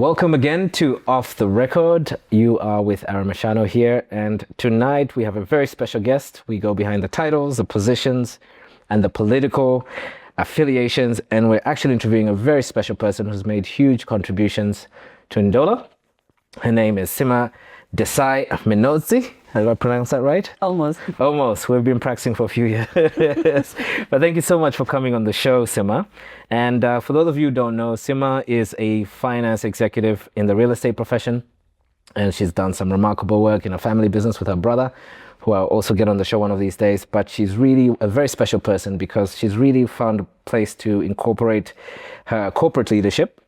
Welcome again to Off the Record. You are with Aaron Machano here, and tonight we have a very special guest. We go behind the titles, the positions, and the political affiliations, and we're actually interviewing a very special person who's made huge contributions to Ndola. Her name is Sima Desai Minodzi. Did I pronounce that right? Almost. Almost. We've been practicing for a few years. But thank you so much for coming on the show, Sima. And for those of you who don't know, Sima is a finance executive in the real estate profession. And she's done some remarkable work in a family business with her brother, who I'll also get on the show one of these days. But she's really a very special person because she's really found a place to incorporate her corporate leadership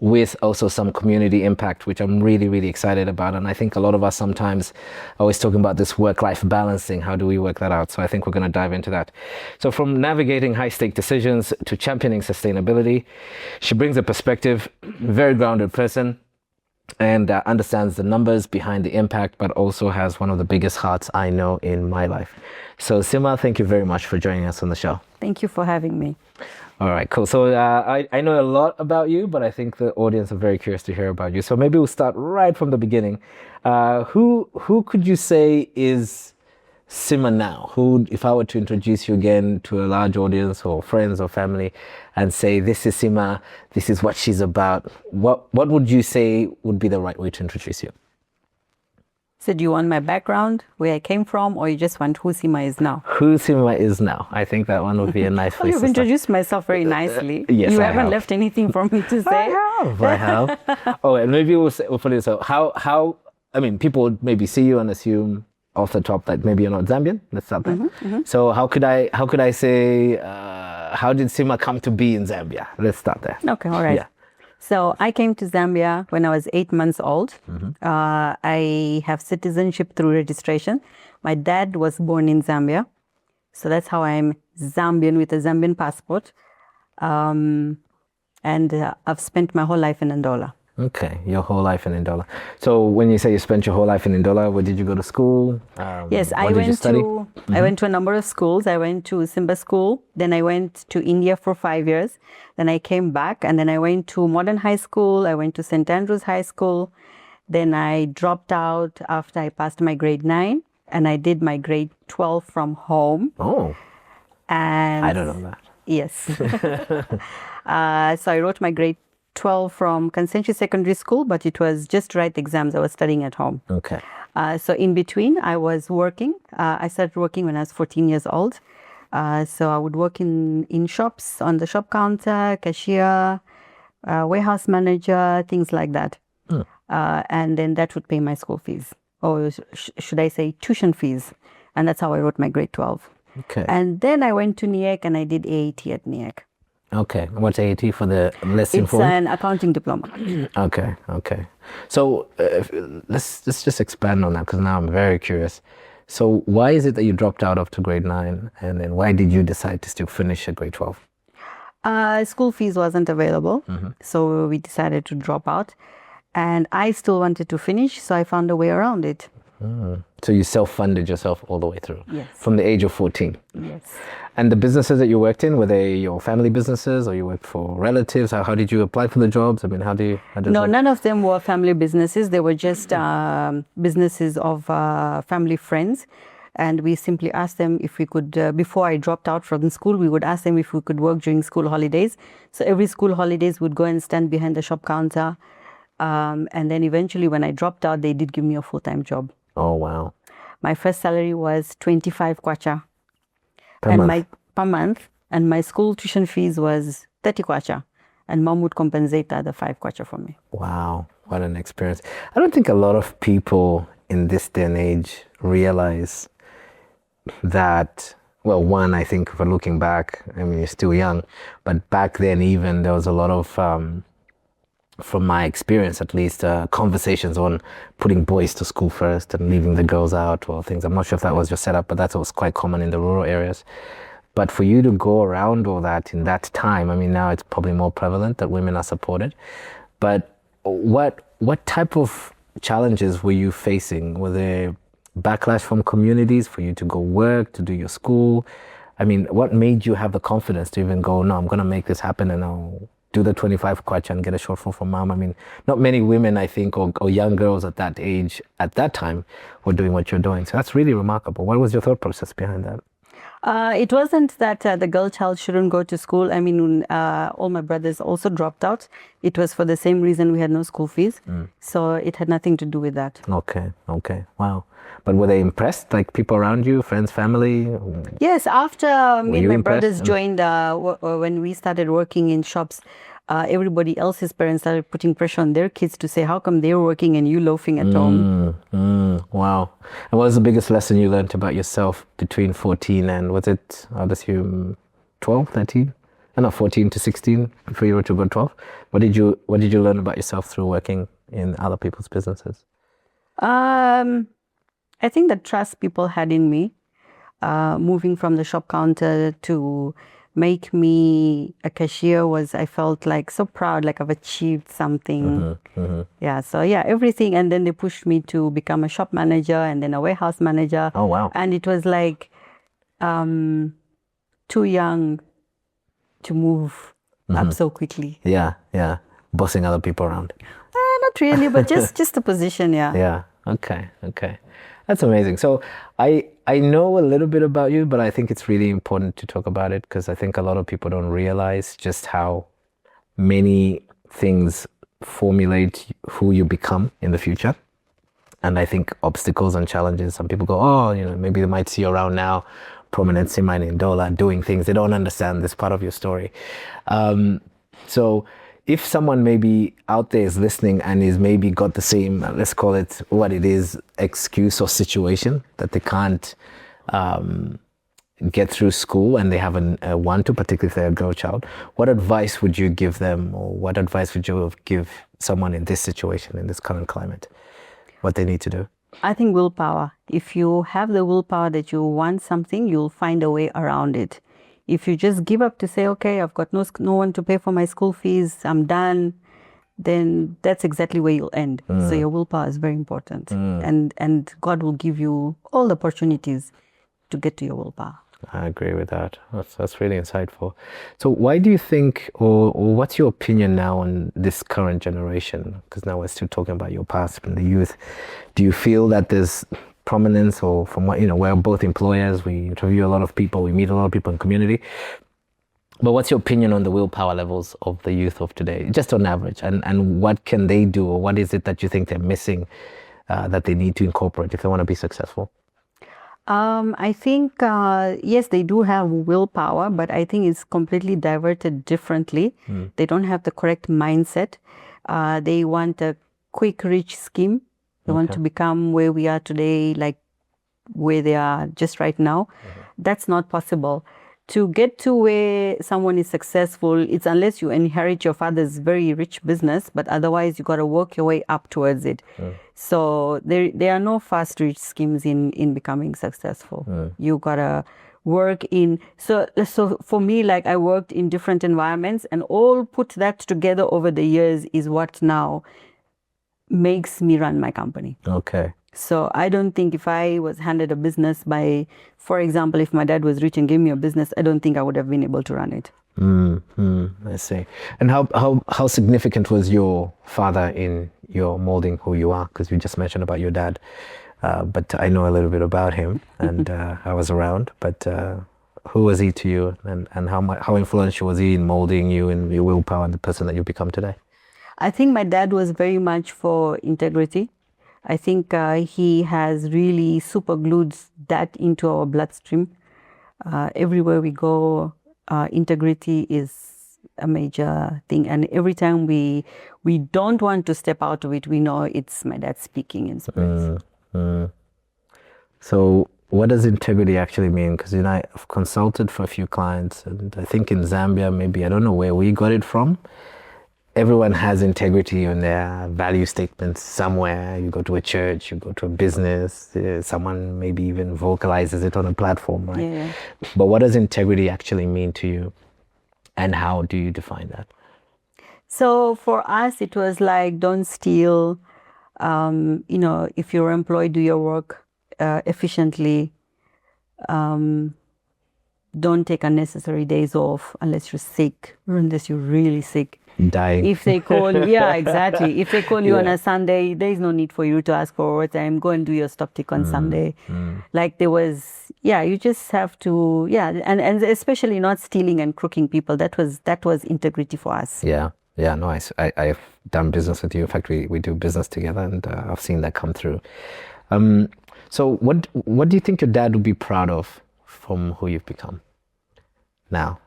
with also some community impact, which I'm really, really excited about. And I think a lot of us sometimes are always talking about this work-life balancing. How do we work that out? So I think we're going to dive into that. So from navigating high-stake decisions to championing sustainability, she brings a perspective, very grounded person, and understands the numbers behind the impact, but also has one of the biggest hearts I know in my life. So Sima, thank you very much for joining us on the show. Thank you for having me. All right, cool. So I know a lot about you, but I think the audience are very curious to hear about you. So maybe we'll start right from the beginning. Who could you say is Sima now? Who, if I were to introduce you again to a large audience or friends or family and say, this is Sima, this is what she's about, what would you say would be the right way to introduce you? So do you want my background, where I came from, or you just want who Sima is now? Who Sima is now. I think that one would be a nice place You've to introduced myself very nicely. Yes, you I haven't have. left anything for me to say. I have. Oh, and maybe we'll put it so. How? I mean, people would maybe see you and assume off the top that maybe you're not Zambian. Let's start there. So how could I say? How did Sima come to be in Zambia? Let's start there. Okay, all right. Yeah. So I came to Zambia when I was 8 months old. I have citizenship through registration. My dad was born in Zambia. So that's how I'm Zambian with a Zambian passport. And I've spent my whole life in Ndola. Okay, your whole life in Ndola. So when you say you spent your whole life in Ndola, where did you go to school? Yes, I went to a number of schools. I went to Simba School. Then I went to India for 5 years. Then I came back and then I went to Modern High School. I went to St. Andrews High School. Then I dropped out after I passed my grade 9 and I did my grade 12 from home. Oh, and I don't know that. Yes. So I wrote my grade 12 from Concentric Secondary School, but it was just to write exams. I was studying at home. Okay. So in between, I was working. I started working when I was 14 years old. So I would work in shops, on the shop counter, cashier, warehouse manager, things like that. And then that would pay my school fees, or should I say tuition fees. And that's how I wrote my grade 12. Okay. And then I went to NIEC and I did AAT at NIEC. Okay. What's AAT for the less It's informed? an accounting diploma. Okay. So let's just expand on that because now I'm very curious. So why is it that you dropped out of to grade 9 and then why did you decide to still finish at grade 12? School fees wasn't available. So we decided to drop out. And I still wanted to finish, so I found a way around it. So you self-funded yourself all the way through? Yes. From the age of 14? Yes. And the businesses that you worked in, were they your family businesses or you worked for relatives? How did you apply for the jobs? I mean, how did No, none of them were family businesses. They were just businesses of family friends. And we simply asked them if we could, before I dropped out from school, we would ask them if we could work during school holidays. So every school holidays would go and stand behind the shop counter. And then eventually when I dropped out, they did give me a full-time job. Oh, wow. My first salary was 25 kwacha Per month? Per month. And my school tuition fees was 30 kwacha. And mom would compensate the other 5 kwacha for me. Wow, what an experience. I don't think a lot of people in this day and age realize that, well, one, I think if we're looking back, I mean, you're still young, but back then even there was a lot of, from my experience at least, conversations on putting boys to school first and leaving the girls out or things. I'm not sure if that was your setup, but that was quite common in the rural areas. But for you to go around all that in that time, I mean, now it's probably more prevalent that women are supported. But what type of challenges were you facing? Were there backlash from communities for you to go work, to do your school? I mean, what made you have the confidence to even go, no, I'm going to make this happen and I'll do the 25 kwacha and get a shortfall from mom. I mean, not many women, I think, or young girls at that age, at that time, were doing what you're doing. So that's really remarkable. What was your thought process behind that? It wasn't that the girl child shouldn't go to school. I mean, all my brothers also dropped out. It was for the same reason, we had no school fees. So it had nothing to do with that. Okay, wow. But were they impressed? Like people around you, friends, family? Yes, after me and my impressed? brothers joined, when we started working in shops, everybody else's parents started putting pressure on their kids to say, how come they're working and you loafing at home? Wow. And what was the biggest lesson you learned about yourself between 14 and, was it, I'll assume, 12, 13? No, 14 to 16 before you were to go 12. What did you learn about yourself through working in other people's businesses? I think the trust people had in me, moving from the shop counter to make me a cashier I felt like so proud, like I've achieved something. Yeah, so yeah, everything. And then they pushed me to become a shop manager and then a warehouse manager. Oh, wow. And it was like too young to move up so quickly. Yeah. Bossing other people around. Not really, but just the position, yeah. Yeah, okay. That's amazing. So I know a little bit about you, but I think it's really important to talk about it because I think a lot of people don't realize just how many things formulate who you become in the future. And I think obstacles and challenges, some people go, oh, maybe they might see you around now, prominent Sima in Dola, doing things. They don't understand this part of your story. So if someone maybe out there is listening and is maybe got the same, let's call it what it is, excuse or situation that they can't get through school and they haven't want to, particularly if they're a girl child, what advice would you give them, or what advice would you give someone in this situation, in this current climate, what they need to do? I think willpower. If you have the willpower that you want something, you'll find a way around it. If you just give up to say, okay, I've got no one to pay for my school fees, I'm done, then that's exactly where you'll end. So your willpower is very important. And God will give you all the opportunities to get to your willpower. I agree with that. That's really insightful. So why do you think, or what's your opinion now on this current generation? Because now we're still talking about your past and the youth. Do you feel that there's prominence, or from what, we're both employers, we interview a lot of people, we meet a lot of people in the community. But what's your opinion on the willpower levels of the youth of today, just on average? And what can they do, or what is it that you think they're missing that they need to incorporate if they want to be successful? I think, yes, they do have willpower, but I think it's completely diverted differently. They don't have the correct mindset. They want a quick, rich scheme. They want to become where we are today, like where they are just right now. That's not possible. To get to where someone is successful, it's unless you inherit your father's very rich business, but otherwise you got to work your way up towards it. So there are no fast rich schemes in becoming successful. You got to work in, so for me, like I worked in different environments, and all put that together over the years is what now makes me run my company. Okay. So I don't think if I was handed a business by, for example, if my dad was rich and gave me a business, I don't think I would have been able to run it. I see. And how significant was your father in your molding who you are? Because you just mentioned about your dad, but I know a little bit about him, and I was around. But who was he to you, and how influential was he in molding you and your willpower and the person that you become today? I think my dad was very much for integrity. I think he has really super glued that into our bloodstream. Everywhere we go, integrity is a major thing. And every time we don't want to step out of it, we know it's my dad speaking in spirit. So what does integrity actually mean? Because I've consulted for a few clients, and I think in Zambia, maybe, I don't know where we got it from, everyone has integrity in their value statements somewhere. You go to a church, you go to a business, someone maybe even vocalizes it on a platform, right? Yeah. But what does integrity actually mean to you, and how do you define that? So for us, it was like, don't steal. If you're employed, do your work efficiently. Don't take unnecessary days off unless you're sick, or unless you're really sick. Dying. If they call, yeah, exactly. If they call you on Yeah. a Sunday, there is no need for you to ask for overtime. Go and do your stop tick on Sunday. Like there was, yeah, you just have to, yeah, and especially not stealing and crooking people. That was integrity for us. Yeah. Yeah. No, I've done business with you. In fact, we do business together, and I've seen that come through. So what do you think your dad would be proud of from who you've become now?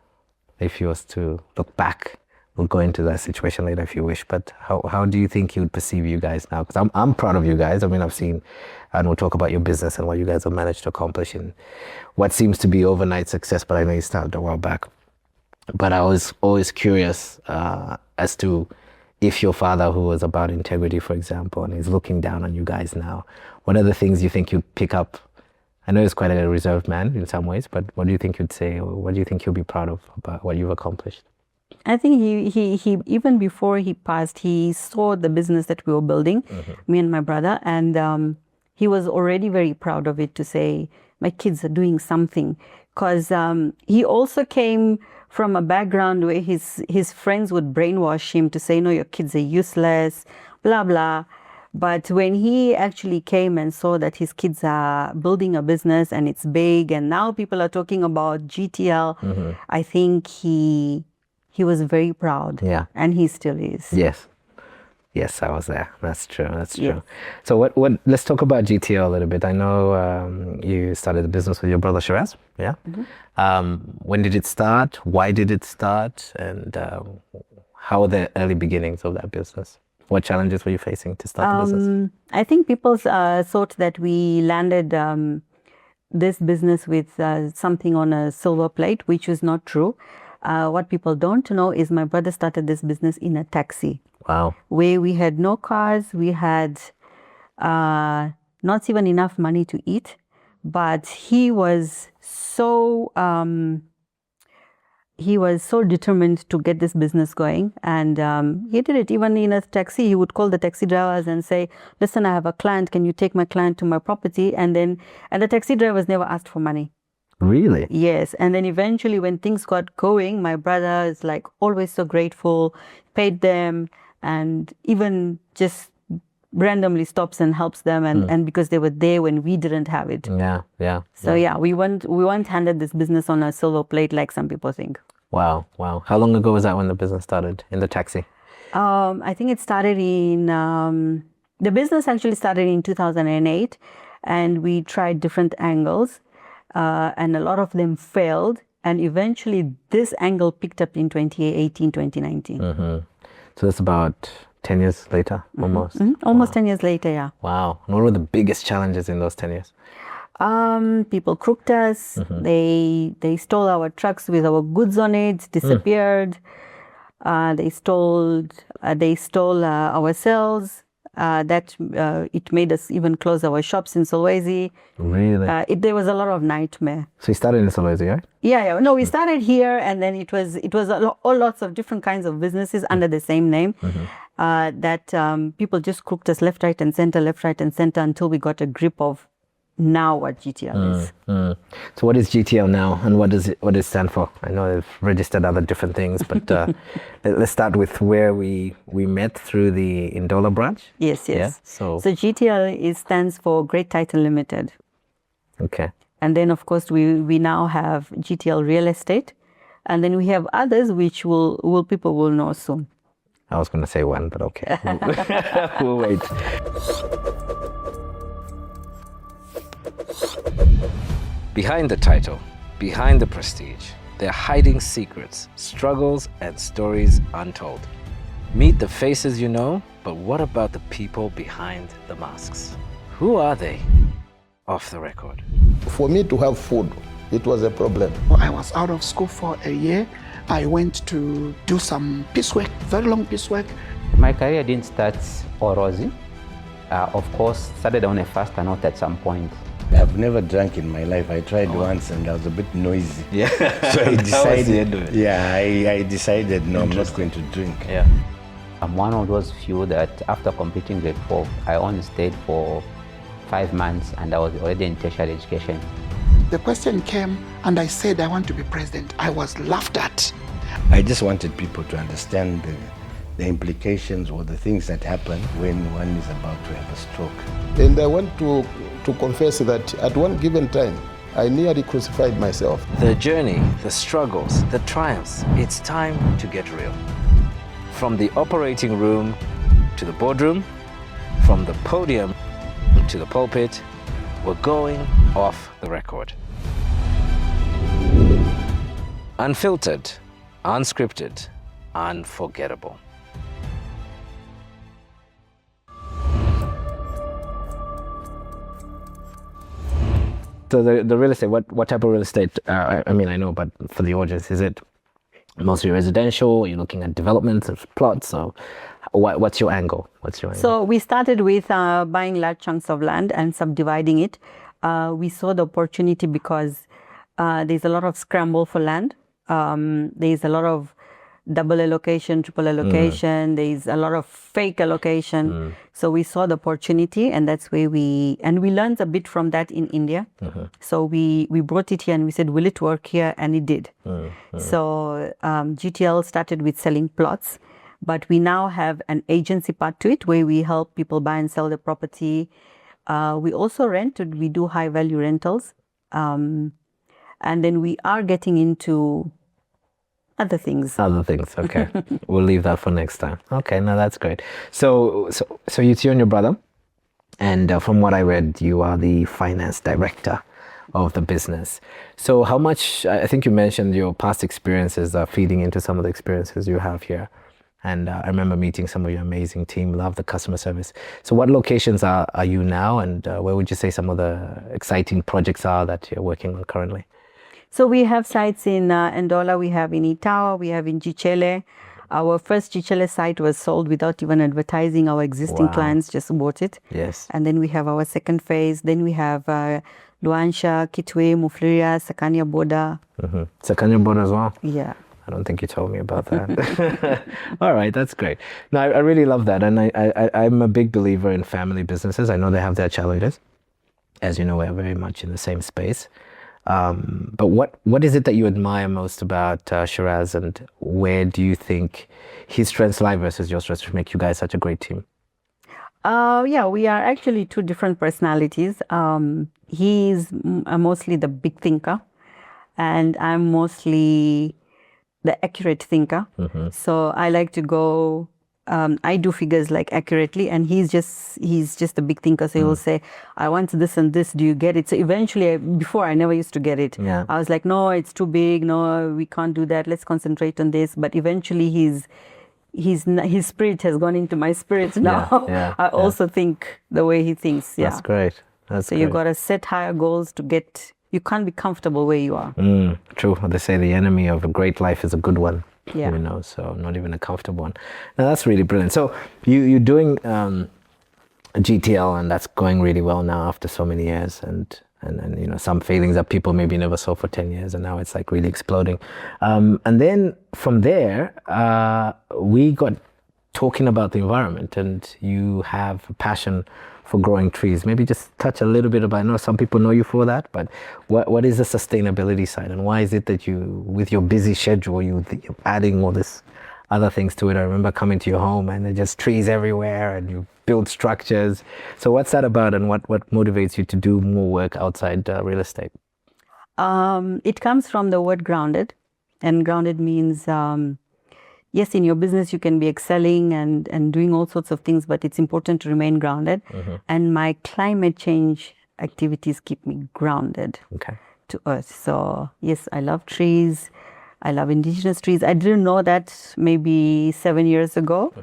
If he was to look back, we'll go into that situation later if you wish, but how do you think he would perceive you guys now? Because I'm proud of you guys. I mean, I've seen, and we'll talk about your business and what you guys have managed to accomplish in what seems to be overnight success, but I know you started a while back. But I was always curious as to if your father, who was about integrity, for example, and is looking down on you guys now, what are the things you think you'd pick up? I know he's quite a reserved man in some ways, but what do you think you'd say, or what do you think he'll be proud of about what you've accomplished? I think he even before he passed, he saw the business that we were building, me and my brother, and he was already very proud of it to say, my kids are doing something. Because he also came from a background where his friends would brainwash him to say, no, your kids are useless, blah, blah. But when he actually came and saw that his kids are building a business and it's big, and now people are talking about GTL, I think he was very proud. Yeah. And he still is. Yes, I was there. That's true. That's true. Yes. So what? Let's talk about GTL a little bit. I know you started the business with your brother Shiraz. Yeah. When did it start? Why did it start? And how were the early beginnings of that business? What challenges were you facing to start the business? I think people thought that we landed this business with something on a silver plate, which was not true. What people don't know is my brother started this business in a taxi. Wow. Where we had no cars, we had not even enough money to eat, but he was so determined to get this business going, and he did it even in a taxi. He would call the taxi drivers and say, listen, I have a client, can you take my client to my property? And the taxi drivers never asked for money. Really? Yes. And then eventually when things got going, my brother is like always so grateful, paid them, and even just randomly stops and helps them, and because they were there when we didn't have it. Yeah. So yeah, we weren't handed this business on a silver plate like some people think. Wow. How long ago was that when the business started in the taxi? I think it started in the business actually started in 2008, and we tried different angles, and a lot of them failed, and eventually this angle picked up in 2018, 2019. So that's about 10 years later, almost. Almost 10 years later, yeah. Wow. And what were the biggest challenges in those 10 years? People crooked us. They stole our trucks with our goods on it, disappeared. They stole our cells. It made us even close our shops in Solwezi. Really? There was a lot of nightmare. So you started in Solwezi, right? Yeah. No, we started here, and then it was all lots of different kinds of businesses under the same name. That people just crooked us left, right, and center, until we got a grip of now what GTL is. So what is GTL now, and what does it stand for? I know they've registered other different things, but let's start with where we met through the Indola branch. Yes. Yeah? So GTL stands for Great Title Limited. Okay. And then of course we now have GTL Real Estate, and then we have others which people will know soon. I was going to say one, but okay. We'll wait. Behind the title, behind the prestige, there are hiding secrets, struggles, and stories untold. Meet the faces you know, but what about the people behind the masks? Who are they? Off the record. For me to have food, it was a problem. I was out of school for a year. I went to do some piecework, very long piecework. My career didn't start all rosy. Of course, started on a faster note at some point. I've never drank in my life. I tried once and I was a bit noisy. Yeah. So I decided, That was the end of it. Yeah, I decided, no, I'm not going to drink. Yeah. I'm one of those few that after completing grade 4, I only stayed for 5 months and I was already in tertiary education. The question came and I said I want to be president. I was laughed at. I just wanted people to understand the implications or the things that happen when one is about to have a stroke. And I want to confess that at one given time, I nearly crucified myself. The journey, the struggles, the triumphs, it's time to get real. From the operating room to the boardroom, from the podium to the pulpit, we're going off the record. Unfiltered, unscripted, unforgettable. So the real estate, what type of real estate? I mean, I know, but for the audience, is it mostly residential? Are you looking at developments or plots? So what's your angle? So we started with buying large chunks of land and subdividing it. We saw the opportunity because there's a lot of scramble for land. There's a lot of double allocation, triple allocation. There's a lot of fake allocation. So we saw the opportunity, and that's where we learned a bit from that in India. So we brought it here and we said, will it work here? And it did. So GTL started with selling plots, but we now have an agency part to it where we help people buy and sell the property. We also we do high value rentals. And then we are getting into other things. Okay. We'll leave that for next time. Okay, no, that's great. So it's you and your brother, and from what I read, you are the finance director of the business. So how much, I think you mentioned your past experiences are feeding into some of the experiences you have here. And I remember meeting some of your amazing team, love the customer service. So what locations are you now, and where would you say some of the exciting projects are that you're working on currently? So we have sites in Ndola, we have in Itawa, we have in Gichele. Our first Gichele site was sold without even advertising. Our existing clients just bought it. Yes. And then we have our second phase. Then we have Luansha, Kitwe, Mufliria, Sakanya Boda. Sakanya Boda as well? Yeah. I don't think you told me about that. All right, that's great. No, I really love that. And I'm a big believer in family businesses. I know they have their challenges. As you know, we're very much in the same space. But what is it that you admire most about Shiraz, and where do you think his strengths lie versus your strengths to make you guys such a great team? Yeah, we are actually two different personalities. He's mostly the big thinker, and I'm mostly the accurate thinker. So I like to go. I do figures like accurately, and he's just a big thinker. So he will say, I want this and this, do you get it? So eventually, before I never used to get it. Yeah. I was like, no, it's too big. No, we can't do that. Let's concentrate on this. But eventually his spirit has gone into my spirit now. I also think the way he thinks. Yeah. That's great. So you got to set higher goals to get, you can't be comfortable where you are. True. They say the enemy of a great life is a good one. Yeah. You know, so not even a comfortable one. Now that's really brilliant. So you're doing GTL, and that's going really well now after so many years, and you know, some failings that people maybe never saw for 10 years, and now it's like really exploding. And then from there, we got talking about the environment, and you have a passion for growing trees. Maybe just touch a little bit about, I know some people know you for that, but what is the sustainability side, and why is it that you, with your busy schedule, you're adding all this other things to it? I remember coming to your home and there's just trees everywhere, and you build structures. So what's that about, and what motivates you to do more work outside real estate? It comes from the word grounded, and grounded means yes, in your business you can be excelling and doing all sorts of things, but it's important to remain grounded. And my climate change activities keep me grounded to earth. So yes, I love trees. I love indigenous trees. I didn't know that maybe 7 years ago,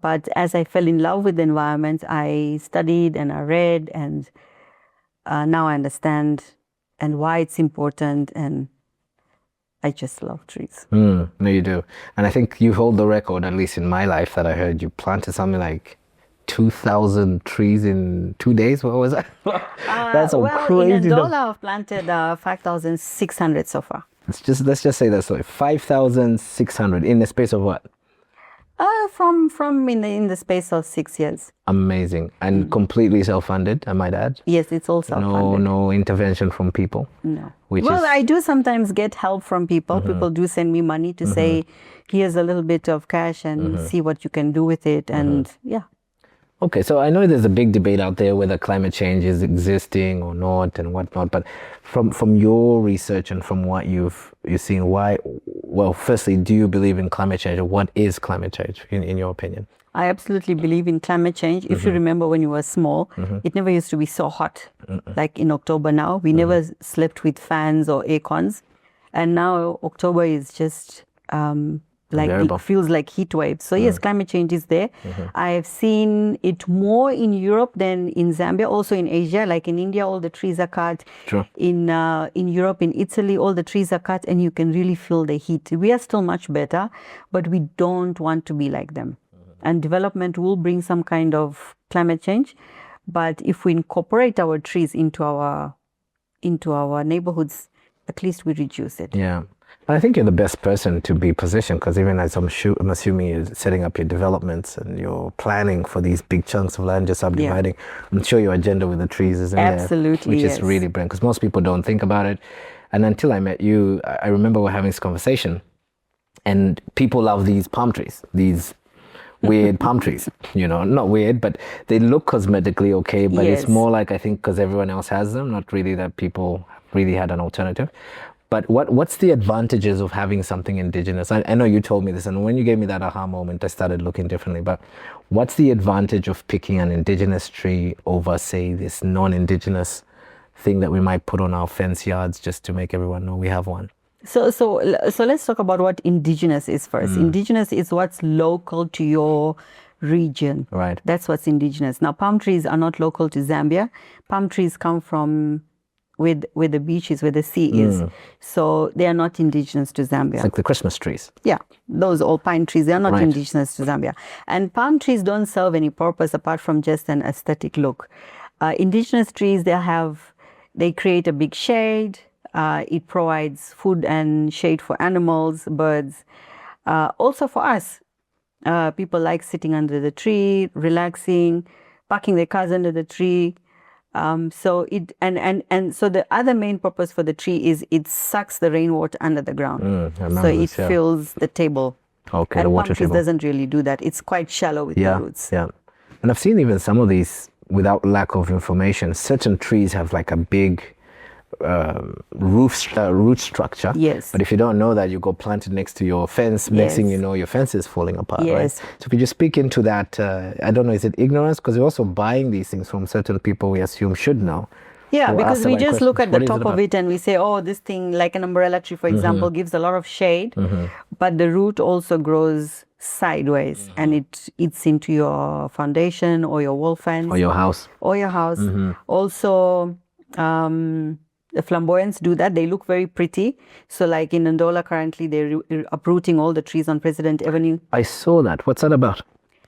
but as I fell in love with the environment, I studied and I read, and now I understand and why it's important, and I just love trees. No, you do. And I think you hold the record, at least in my life, that I heard you planted something like 2,000 trees in 2 days. What was that? That's so crazy. In Ndola, I've planted 5,600 so far. Let's just say that. So 5,600 in the space of what? From in the space of 6 years. Amazing. And completely self-funded, I might add. Yes, it's all self-funded. No intervention from people. No. Which Well, is, I do sometimes get help from people. People do send me money to say, here's a little bit of cash and see what you can do with it. And yeah. okay, so I know there's a big debate out there whether climate change is existing or not and whatnot, but from your research and from what you've seen, why, well, firstly, do you believe in climate change, or what is climate change in your opinion? I absolutely believe in climate change. If you remember when you were small, it never used to be so hot. Like in October now, we never slept with fans or air cons. And now October is just like Variable. it feels like heat waves. So yes, climate change is there. I've seen it more in Europe than in Zambia, also in Asia. Like in India, all the trees are cut. Sure. In Europe, in Italy, all the trees are cut and you can really feel the heat. We are still much better, but we don't want to be like them. And development will bring some kind of climate change. But if we incorporate our trees into our neighborhoods, at least we reduce it. Yeah. I think you're the best person to be positioned, because even as I'm assuming you're setting up your developments and you're planning for these big chunks of land, just subdividing, I'm sure your agenda with the trees is in Absolutely, there, which yes. is really brilliant, because most people don't think about it. And until I met you, I remember we're having this conversation, and people love these palm trees, these weird palm trees, not weird, but they look cosmetically okay, but Yes. it's more like, I think, because everyone else has them, not really that people really had an alternative. But what's the advantages of having something indigenous? I know you told me this, and when you gave me that aha moment, I started looking differently. But what's the advantage of picking an indigenous tree over, say, this non-indigenous thing that we might put on our fence yards just to make everyone know we have one? So let's talk about what indigenous is first. Indigenous is what's local to your region. Right. That's what's indigenous. Now, palm trees are not local to Zambia. Palm trees come from where the beach is, where the sea is. So they are not indigenous to Zambia. It's like the Christmas trees. Yeah, those all pine trees, they are not Right. indigenous to Zambia. And palm trees don't serve any purpose apart from just an aesthetic look. Indigenous trees, they create a big shade. It provides food and shade for animals, birds. Also for us, people like sitting under the tree, relaxing, parking their cars under the tree. So the other main purpose for the tree is it sucks the rainwater under the ground. I remember So it this, yeah. fills the table. Okay, And the palm water trees table. doesn't really do that. It's quite shallow with the roots. Yeah. And I've seen even some of these, without lack of information, certain trees have like a big root structure. Yes. But if you don't know that, you go plant it next to your fence. Next thing you know, your fence is falling apart, right? Yes. So could you speak into that? I don't know, is it ignorance? Because we're also buying these things from certain people we assume should know. Yeah, So because ask the we right just look questions. at the What is top it of about? it and we say, oh, this thing, like an umbrella tree, for example, gives a lot of shade, but the root also grows sideways and it eats into your foundation or your wall fence. Or your house. Or your house. Also, the flamboyants do that. They look very pretty. So like in Ndola currently, they're uprooting all the trees on President Avenue. I saw that. What's that about?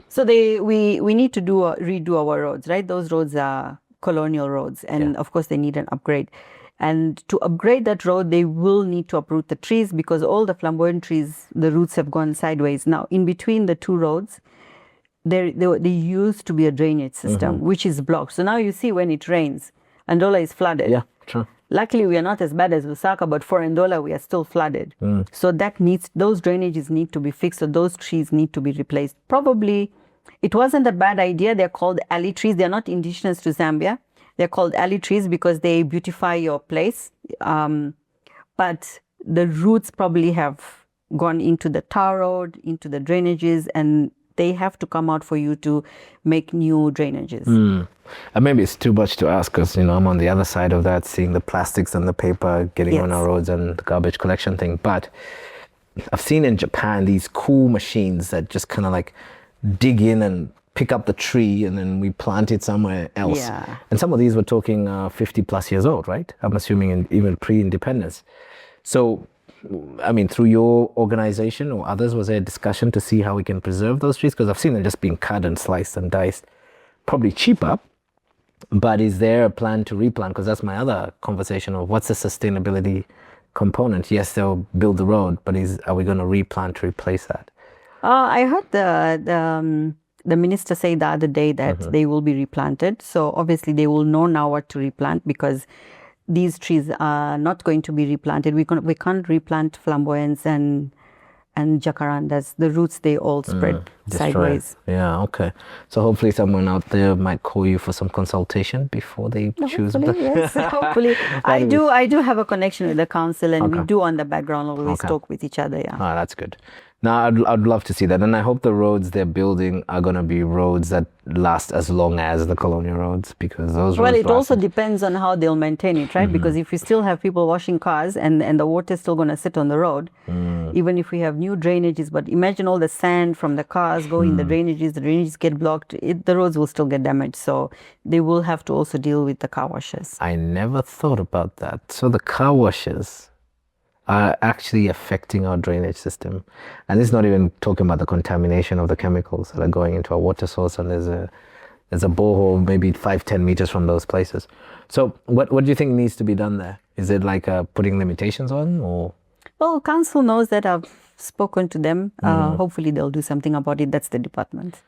So we need to redo our roads, right? Those roads are colonial roads, and of course they need an upgrade. And to upgrade that road, they will need to uproot the trees because all the flamboyant trees, the roots have gone sideways. Now, in between the two roads, there used to be a drainage system which is blocked. So now you see when it rains, Andola is flooded. Yeah, true. Luckily, we are not as bad as Lusaka, but for Andola, we are still flooded. So those drainages need to be fixed. So those trees need to be replaced. Probably, it wasn't a bad idea. They're called alley trees. They're not indigenous to Zambia. They're called alley trees because they beautify your place. But the roots probably have gone into the tar road, into the drainages, and they have to come out for you to make new drainages. And maybe it's too much to ask because, I'm on the other side of that, seeing the plastics and the paper getting on Yes. our roads and the garbage collection thing. But I've seen in Japan these cool machines that just kind of like dig in and pick up the tree and then we plant it somewhere else. Yeah. And some of these were talking 50 plus years old, right? I'm assuming even pre-independence. So, I mean, through your organization or others, was there a discussion to see how we can preserve those trees? Because I've seen them just being cut and sliced and diced. Probably cheaper, but is there a plan to replant? Because that's my other conversation of what's the sustainability component? Yes, they'll build the road, but are we going to replant to replace that? I heard the minister say the other day that they will be replanted. So obviously they will know now what to replant, because these trees are not going to be replanted. We can't replant flamboyants and jacarandas. The roots, they all spread Destroy. sideways. Yeah, okay. So hopefully someone out there might call you for some consultation before they choose. Hopefully, yes. Hopefully, I do have a connection with the council, and we do on the background always talk with each other. Yeah. Oh, that's good. Now, I'd love to see that. And I hope the roads they're building are going to be roads that last as long as the colonial roads, because those roads. Well, it also depends on how they'll maintain it, right? Because if we still have people washing cars and the water's still going to sit on the road, even if we have new drainages, but imagine all the sand from the cars go in the drainages get blocked, the roads will still get damaged. So they will have to also deal with the car washes. I never thought about that. So the car washes are actually affecting our drainage system. And it's not even talking about the contamination of the chemicals that are going into our water source, and there's a borehole maybe 5-10 meters from those places. So what do you think needs to be done there? Is it like putting limitations on, or? Well, council knows that. I've spoken to them. Hopefully they'll do something about it. That's the department.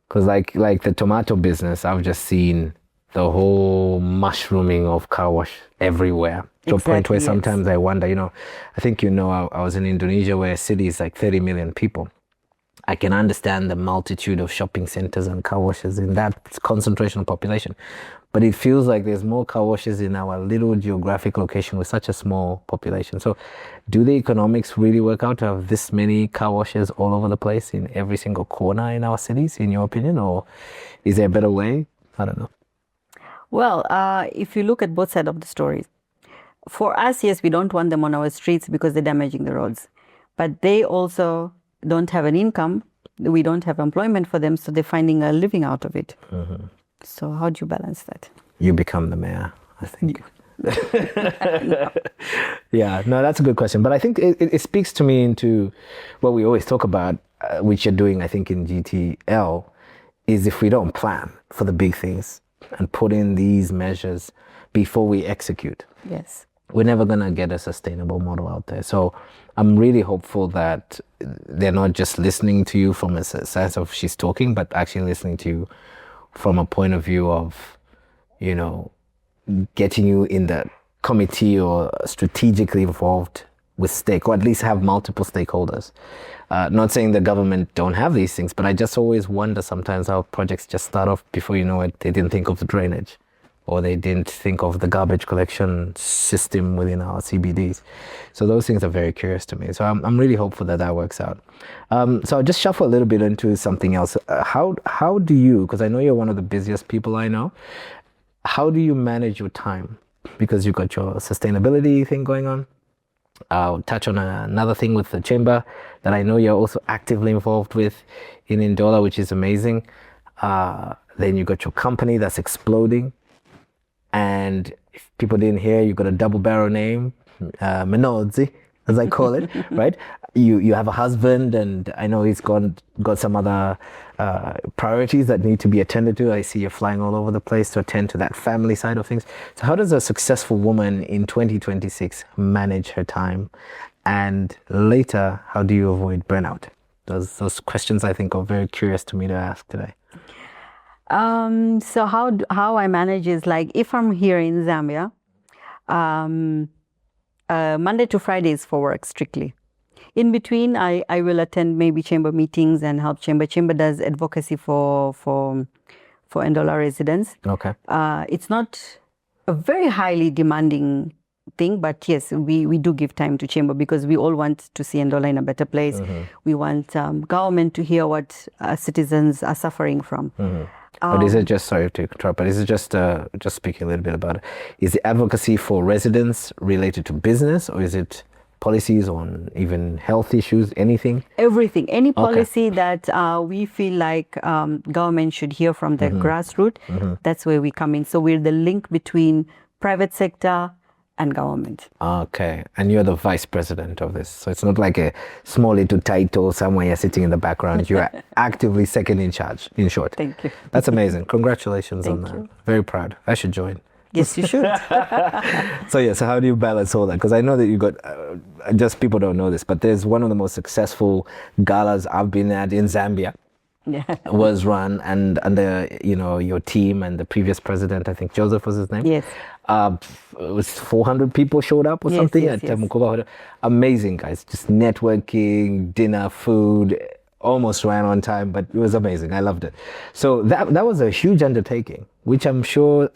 Because like the tomato business, I've just seen the whole mushrooming of car wash everywhere. To a point where sometimes I wonder, I think I was in Indonesia, where a city is like 30 million people. I can understand the multitude of shopping centers and car washes in that concentration of population. But it feels like there's more car washes in our little geographic location with such a small population. So do the economics really work out to have this many car washes all over the place in every single corner in our cities, in your opinion? Or is there a better way? I don't know. Well, if you look at both sides of the story, for us, yes, we don't want them on our streets because they're damaging the roads. But they also don't have an income. We don't have employment for them, so they're finding a living out of it. So how do you balance that? You become the mayor, I think. Yeah, no, that's a good question. But I think it speaks to me into what we always talk about, which you're doing, I think, in GTL, is if we don't plan for the big things and put in these measures before we execute. Yes. We're never going to get a sustainable model out there. So I'm really hopeful that they're not just listening to you from a sense of she's talking, but actually listening to you from a point of view of, getting you in the committee or strategically involved with or at least have multiple stakeholders. Not saying the government don't have these things, but I just always wonder sometimes how projects just start off before you know it, they didn't think of the drainage, or they didn't think of the garbage collection system within our CBDs. So those things are very curious to me. So I'm really hopeful that works out. So I'll just shuffle a little bit into something else. How do you, because I know you're one of the busiest people I know, how do you manage your time? Because you've got your sustainability thing going on. I'll touch on another thing with the chamber that I know you're also actively involved with in Ndola, which is amazing. Then you got your company that's exploding. And if people didn't hear, you got a double barrel name, Menodzi, as I call it, right? You have a husband, and I know he's got some other priorities that need to be attended to. I see you're flying all over the place to attend to that family side of things. So how does a successful woman in 2026 manage her time? And later, how do you avoid burnout? Those questions, I think, are very curious to me to ask today. So how I manage is, like, if I'm here in Zambia, Monday to Friday is for work strictly. In between, I will attend maybe chamber meetings and help chamber. Chamber does advocacy for Ndola residents. Okay. It's not a very highly demanding thing, but yes, we do give time to chamber because we all want to see Ndola in a better place. We want government to hear what citizens are suffering from. But is it just, sorry to interrupt, but is it just speaking a little bit about it, is the advocacy for residents related to business, or is it policies on even health issues, anything? Everything, any policy that we feel like government should hear from the grassroots, that's where we come in. So we're the link between private sector and government. Okay, and you're the vice president of this. So it's not like a small little title somewhere you're sitting in the background. You're actively second in charge, in short. Thank you. That's amazing. Congratulations on that. you. Very proud. I should join. Yes, you should. So how do you balance all that? Because I know that you got, just people don't know this, but there's one of the most successful galas I've been at in Zambia. Yeah. Was run and under your team and the previous president, I think Joseph was his name. Yes. It was 400 people showed up or Yes, something yes, at yes. Mukuba Hotel. Amazing, guys. Just networking, dinner, food. Almost ran on time, but it was amazing. I loved it. So that was a huge undertaking, which I'm sure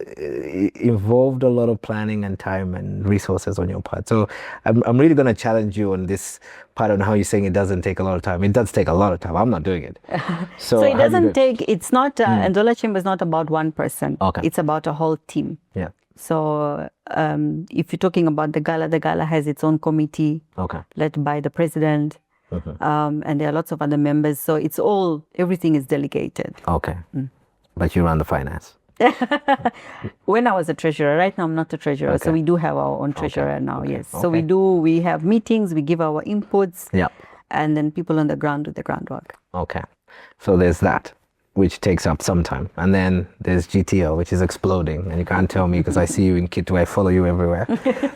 involved a lot of planning and time and resources on your part. So I'm really going to challenge you on this part on how you're saying it doesn't take a lot of time. It does take a lot of time. I'm not doing it. So it how do you do doesn't take, it's not, Ndola Chamber is not about one person. Okay. It's about a whole team. Yeah. So if you're talking about the gala has its own committee Okay. led by the president. And there are lots of other members. So it's everything is delegated. Okay. But you run the finance. When I was a treasurer, right now I'm not a treasurer. Okay. So we do have our own treasurer now, yes. So Okay. we have meetings, we give our inputs. Yeah. And then people on the ground do the groundwork. Okay. So there's that, which takes up some time. And then there's GTO, which is exploding. And you can't tell me because I see you in Kitwe, I follow you everywhere.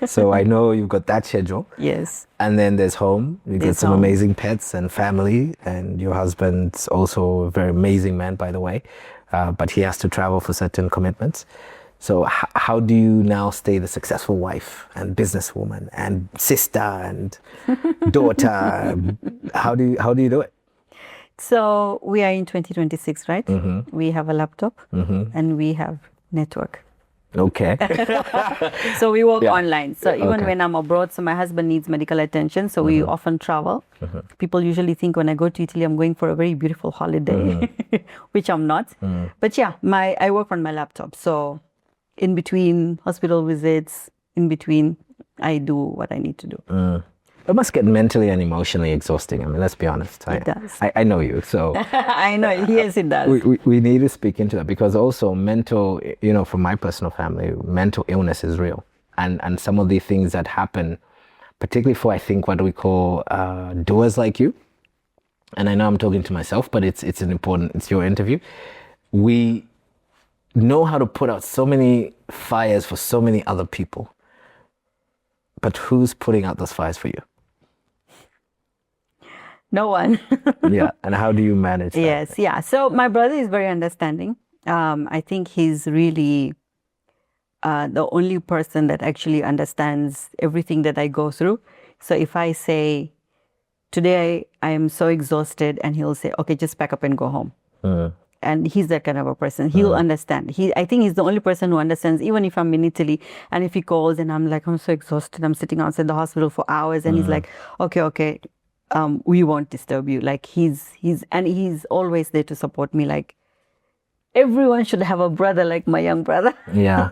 So I know you've got that schedule. Yes. And then there's home. You get There's some home. amazing pets and family. And your husband's also a very amazing man, by the way. But he has to travel for certain commitments. So how do you now stay the successful wife and businesswoman and sister and daughter? How do you do it? So we are in 2026, right? Mm-hmm. We have a laptop and we have network. Okay. So we work Yeah. online. So even Okay. when I'm abroad, so my husband needs medical attention. So we often travel. People usually think when I go to Italy, I'm going for a very beautiful holiday, which I'm not. But yeah, I work on my laptop. So in between hospital visits, in between, I do what I need to do. It must get mentally and emotionally exhausting. I mean, let's be honest. It does. I know you, so I know, yes, it does. we need to speak into that because also mental, from my personal family, mental illness is real. And some of the things that happen, particularly for, I think, what we call doers like you, and I know I'm talking to myself, but it's your interview. We know how to put out so many fires for so many other people. But who's putting out those fires for you? No one. Yeah. And how do you manage that? Yes, yeah. So my brother is very understanding. I think he's really the only person that actually understands everything that I go through. So if I say, today I am so exhausted, and he'll say, okay, just pack up and go home. And he's that kind of a person. He'll understand. I think he's the only person who understands, even if I'm in Italy and if he calls and I'm like, I'm so exhausted, I'm sitting outside the hospital for hours, and he's like, okay, we won't disturb you. Like he's always there to support me. Like everyone should have a brother like my young brother. Yeah.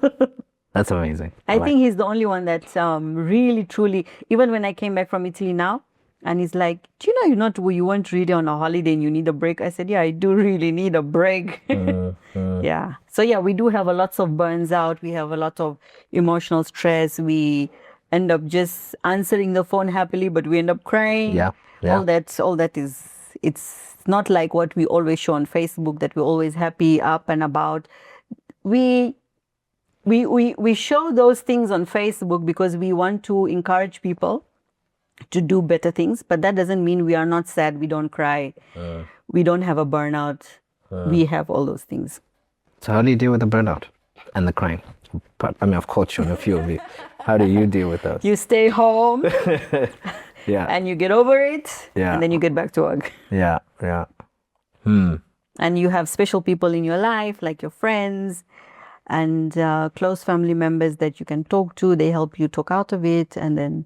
That's amazing. I think he's the only one that really, truly, even when I came back from Italy now, and he's like, do you know you weren't really on a holiday and you need a break? I said, yeah, I do really need a break. Yeah. So yeah, we do have a lot of burns out. We have a lot of emotional stress. We end up just answering the phone happily, but we end up crying. Yeah. All that is, it's not like what we always show on Facebook, that we're always happy, up and about. We show those things on Facebook because we want to encourage people to do better things, but that doesn't mean we are not sad, we don't cry, we don't have a burnout, we have all those things. So how do you deal with the burnout and the crying? But, I mean, I've caught you on a few of you. How do you deal with those? You stay home Yeah. and you get over it, Yeah. and then you get back to work. Yeah. And you have special people in your life, like your friends and close family members that you can talk to. They help you talk out of it, and then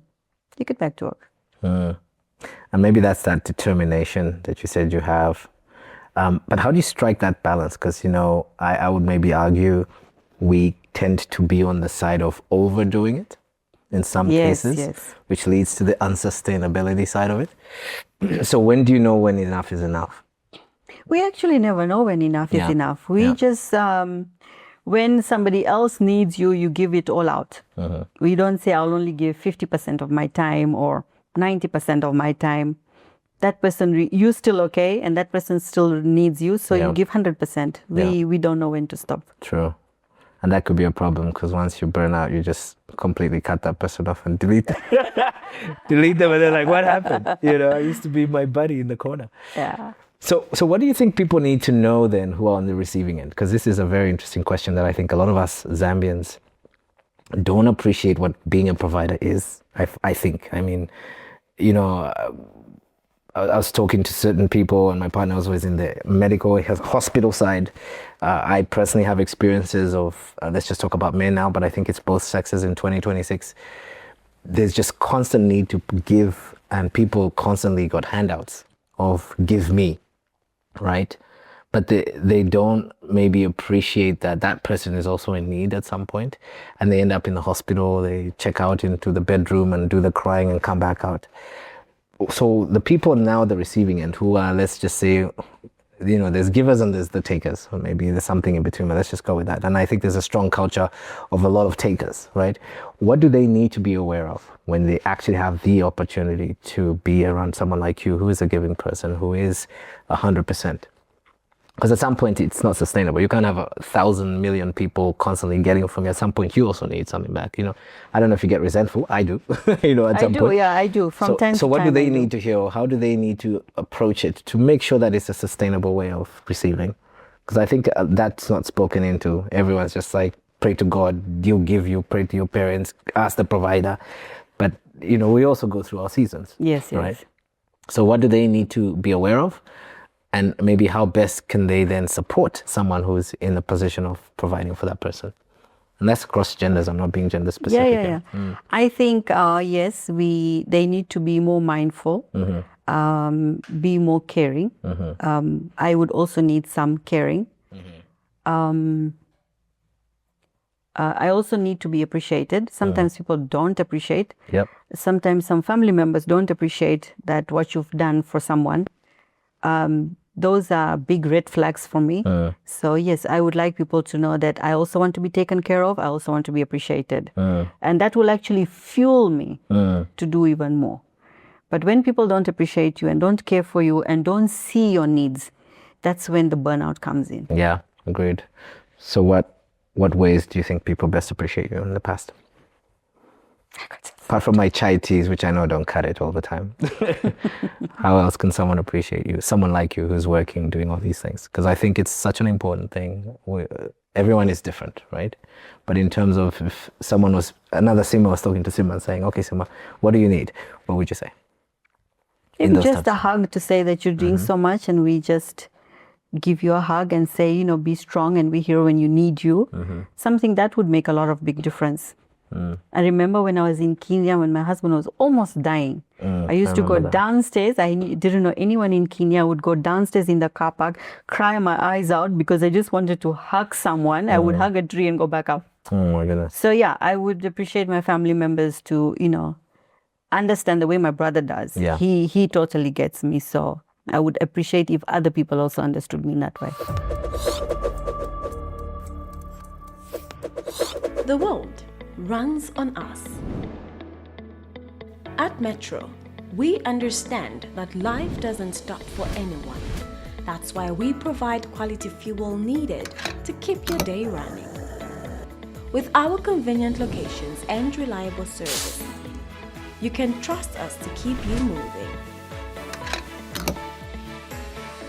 you get back to work. And maybe that's that determination that you said you have. But how do you strike that balance? Because, I would maybe argue we tend to be on the side of overdoing it in some cases, Yes. which leads to the unsustainability side of it. So when do you know when enough is enough? We actually never know when enough is enough. We just, when somebody else needs you, you give it all out. We don't say, I'll only give 50% of my time or 90% of my time. That person, you're still okay, and that person still needs you, so you give 100%. We don't know when to stop. True. And that could be a problem because once you burn out, you just completely cut that person off and delete them. Delete them, and they're like, what happened? You know, I used to be my buddy in the corner. Yeah. So what do you think people need to know then who are on the receiving end? Because this is a very interesting question that I think a lot of us Zambians don't appreciate what being a provider is. I think. I mean, you know, I was talking to certain people, and my partner was always in the medical hospital side. I personally have experiences of, let's just talk about men now, but I think it's both sexes in 2026. There's just constant need to give, and people constantly got handouts of give me, right? But they don't maybe appreciate that that person is also in need at some point, and they end up in the hospital, they check out into the bedroom and do the crying and come back out. So the people now at the receiving end who are, let's just say, you know, there's givers and there's the takers, or maybe there's something in between, but let's just go with that. And I think there's a strong culture of a lot of takers, right? What do they need to be aware of when they actually have the opportunity to be around someone like you, who is a giving person, who is 100%? Because at some point it's not sustainable. You can't have 1,000 million people constantly getting from you. At some point you also need something back. You know, I don't know if you get resentful. I do. You know, at some point. Yeah, I do. From time to time. So what do they need to hear? Or how do they need to approach it to make sure that it's a sustainable way of receiving? Because I think that's not spoken into. Everyone's just like, pray to God, you give, you pray to your parents, ask the provider. But, you know, we also go through our seasons. Yes. Right? So what do they need to be aware of? And maybe how best can they then support someone who's in a position of providing for that person? And that's across genders. I'm not being gender specific. Yeah. I think, yes, they need to be more mindful, be more caring. I would also need some caring. I also need to be appreciated. Sometimes people don't appreciate. Yep. Sometimes some family members don't appreciate that what you've done for someone. Those are big red flags for me. So yes, I would like people to know that I also want to be taken care of. I also want to be appreciated. And that will actually fuel me to do even more. But when people don't appreciate you and don't care for you and don't see your needs, that's when the burnout comes in. Yeah, agreed. So what ways do you think people best appreciate you in the past? Apart from my chai teas, which I know don't cut it all the time. How else can someone appreciate you? Someone like you who's working, doing all these things. Because I think it's such an important thing. Everyone is different, right? But in terms of if someone was, another Sima was talking to Sima and saying, okay, Sima, what do you need? What would you say? Maybe just a hug to say that you're doing so much, and we just give you a hug and say, you know, be strong and we're here when you need you. Something that would make a lot of big difference. I remember when I was in Kenya, when my husband was almost dying. I used to go downstairs. I didn't know anyone in Kenya. I would go downstairs in the car park, cry my eyes out because I just wanted to hug someone. I would hug a tree and go back up. Oh my goodness. So yeah, I would appreciate my family members to, you know, understand the way my brother does. Yeah. He totally gets me. So I would appreciate if other people also understood me in that way. The world runs on us. At Metro, we understand that life doesn't stop for anyone. That's why we provide quality fuel needed to keep your day running. With our convenient locations and reliable service, you can trust us to keep you moving.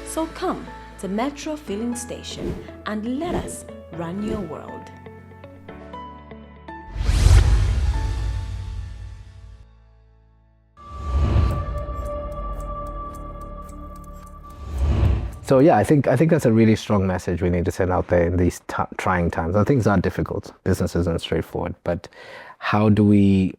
So come to Metro Filling Station and let us run your world. So yeah, I think that's a really strong message we need to send out there in these trying times. And things are difficult. Business isn't straightforward. But how do we,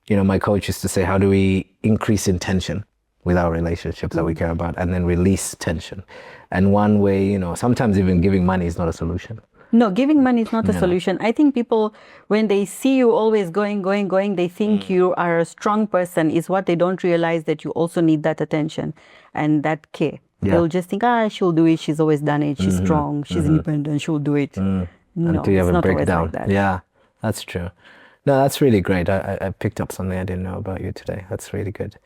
you know, my coach used to say, how do we increase intention with our relationships that we care about and then release tension? And one way, you know, sometimes even giving money is not a solution. No, giving money is not a solution. I think people, when they see you always going, they think you are a strong person. Is what they don't realize that you also need that attention and that care. Yeah. They'll just think, she'll do it. She's always done it. She's strong. She's independent. She'll do it. No, until you have a breakdown. Like that. Yeah, that's true. No, that's really great. I picked up something I didn't know about you today. That's really good.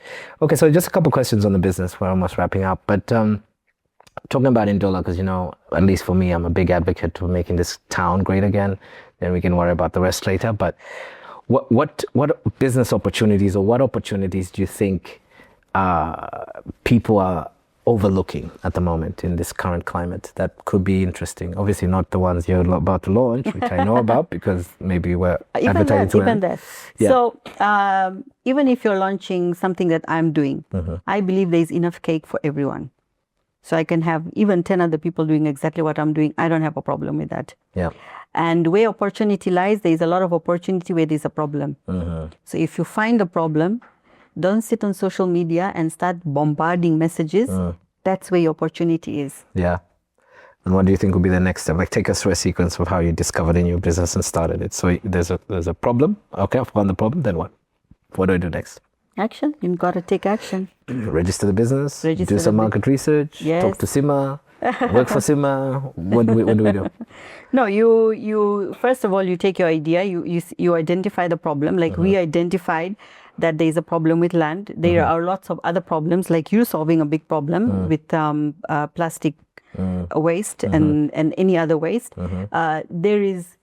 Okay, so just a couple questions on the business. We're almost wrapping up. But talking about Ndola, because, you know, at least for me, I'm a big advocate for making this town great again. and we can worry about the rest later. But what business opportunities or what opportunities do you think people are overlooking at the moment in this current climate that could be interesting? Obviously not the ones you're about to launch, which I know about because maybe we're advertising to them. Even that. Yeah. So even if you're launching something that I'm doing, I believe there's enough cake for everyone. So I can have even 10 other people doing exactly what I'm doing. I don't have a problem with that. Yeah. And where opportunity lies, there is a lot of opportunity where there's a problem. So if you find a problem, don't sit on social media and start bombarding messages. That's where your opportunity is. Yeah. And what do you think would be the next step? Like, take us through a sequence of how you discovered a new business and started it. So there's a problem. Okay, I've found the problem. Then what? What do I do next? Action. You've got to take action. Register the business. Register do some the market research. Yes. Talk to Sima. Work for Sima. What do we do? No, you first of all, you take your idea. You identify the problem. Like we identified that there is a problem with land. There are lots of other problems, like you solving a big problem with plastic waste and any other waste. There is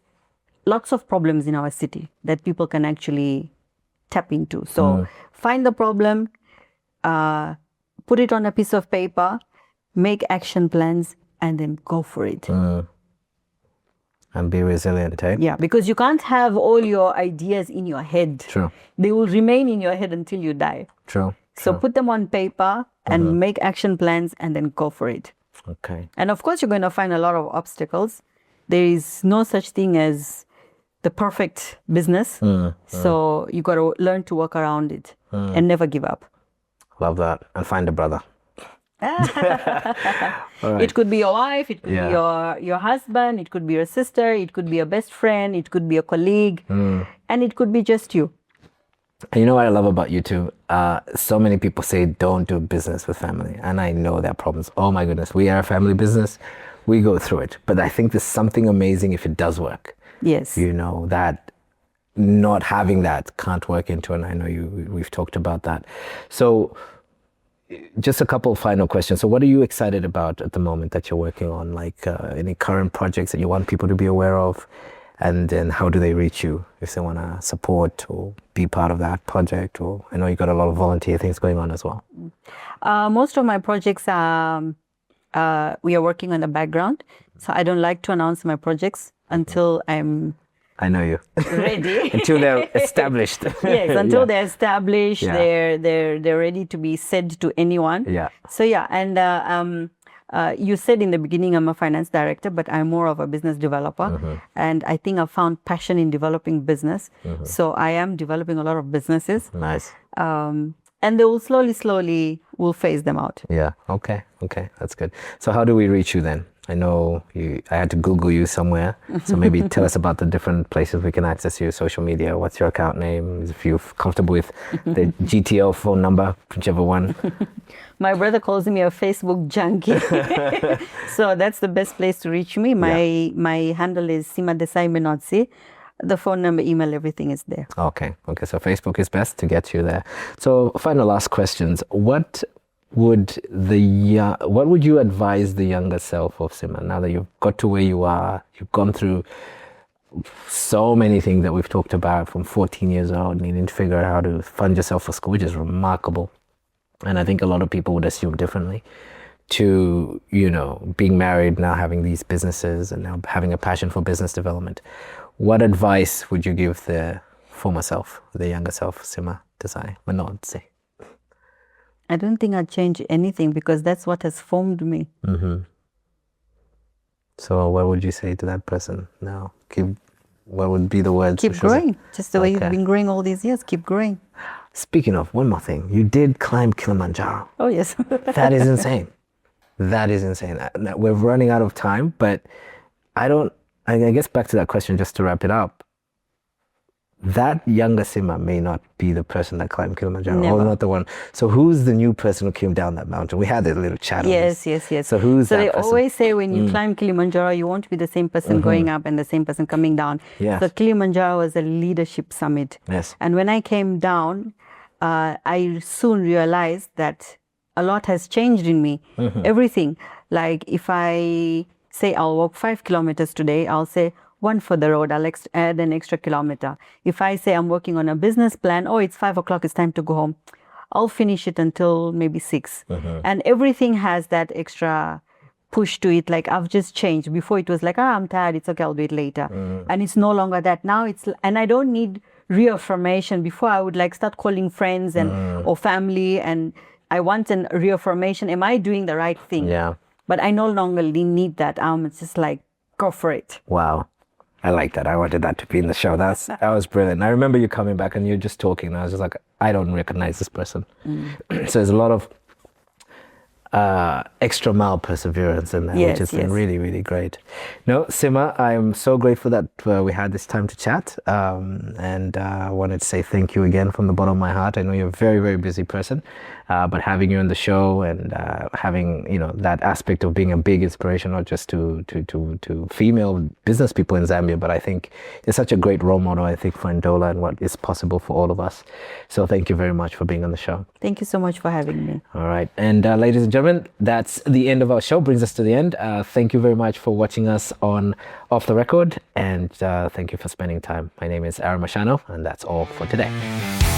lots of problems in our city that people can actually tap into. So find the problem, put it on a piece of paper, make action plans, and then go for it. And be resilient, eh? Yeah, because you can't have all your ideas in your head. True. They will remain in your head until you die. True. So put them on paper and make action plans and then go for it. Okay. And of course, you're going to find a lot of obstacles. There is no such thing as the perfect business. So you got to learn to work around it and never give up. Love that. And find a brother. Right. It could be your wife, it could be your husband, it could be your sister, it could be a best friend, it could be a colleague, and it could be just you. And you know what I love about you too? So many people say don't do business with family, and I know their problems. Oh my goodness, we are a family business. We go through it, but I think there's something amazing if it does work. Yes. You know, that not having that can't work into, and I know we've talked about that. So just a couple of final questions. So what are you excited about at the moment that you're working on? Like any current projects that you want people to be aware of? And then how do they reach you if they want to support or be part of that project? Or I know you got a lot of volunteer things going on as well. Most of my projects are, we are working on the background. So I don't like to announce my projects until I know you. ready. Until they're established. Yes, until they're established, Yeah. they're ready to be said to anyone. Yeah. So yeah, and you said in the beginning I'm a finance director, but I'm more of a business developer, and I think I've found passion in developing business. So I am developing a lot of businesses. Nice. And they will slowly will phase them out. Yeah. Okay. That's good. So how do we reach you then? I know I had to Google you somewhere. So maybe tell us about the different places we can access you, social media. What's your account name? If you're comfortable with the GTL phone number, whichever one. My brother calls me a Facebook junkie. So that's the best place to reach me. My handle is Sima Desai Menotsi. The phone number, email, everything is there. Okay. So Facebook is best to get you there. So final last questions. What would you advise the younger self of Sima now that you've got to where you are? You've gone through so many things that we've talked about from 14 years old, needing to figure out how to fund yourself for school, which is remarkable. And I think a lot of people would assume differently, to, being married, now having these businesses and now having a passion for business development. What advice would you give the former self, the younger self, Sima Desai Manodse? I don't think I'd change anything because that's what has formed me. So what would you say to that person now? What would be the words? Keep growing. Just the way you've been growing all these years. Keep growing. Speaking of, one more thing. You did climb Kilimanjaro. Oh, yes. That is insane. That is insane. We're running out of time, but I guess back to that question, just to wrap it up. That younger Sima may not be the person that climbed Kilimanjaro. Never. Or not the one. So who's the new person who came down that mountain? We had a little chat on this. Yes. So who's that they person? always say when you climb Kilimanjaro, you won't be the same person going up and the same person coming down. Yes. So Kilimanjaro was a leadership summit. Yes. And when I came down, I soon realized that a lot has changed in me. Everything. Like if I say I'll walk 5 kilometers today, I'll say, one for the road, I'll add an extra kilometer. If I say I'm working on a business plan, oh, it's 5 o'clock, it's time to go home, I'll finish it until maybe 6. And everything has that extra push to it. Like I've just changed. Before it was like, I'm tired, it's okay, I'll do it later. And it's no longer that. Now and I don't need reaffirmation. Before I would like start calling friends and or family, and I want a reaffirmation. Am I doing the right thing? Yeah. But I no longer need that. It's just like, go for it. Wow. I like that. I wanted that to be in the show. That was brilliant. I remember you coming back and you're just talking. And I was just like, I don't recognize this person. So there's a lot of extra mile perseverance in there, which has been really, really great. No, Sima, I'm so grateful that we had this time to chat. And I wanted to say thank you again from the bottom of my heart. I know you're a very, very busy person, but having you on the show and having, that aspect of being a big inspiration, not just to female business people in Zambia, but I think it's such a great role model, I think, for Ndola and what is possible for all of us. So thank you very much for being on the show. Thank you so much for having me. All right. And ladies and gentlemen, that's the end of our show. Brings us to the end. Thank you very much for watching us on Off the Record. And thank you for spending time. My name is Aaron Mashano, and that's all for today.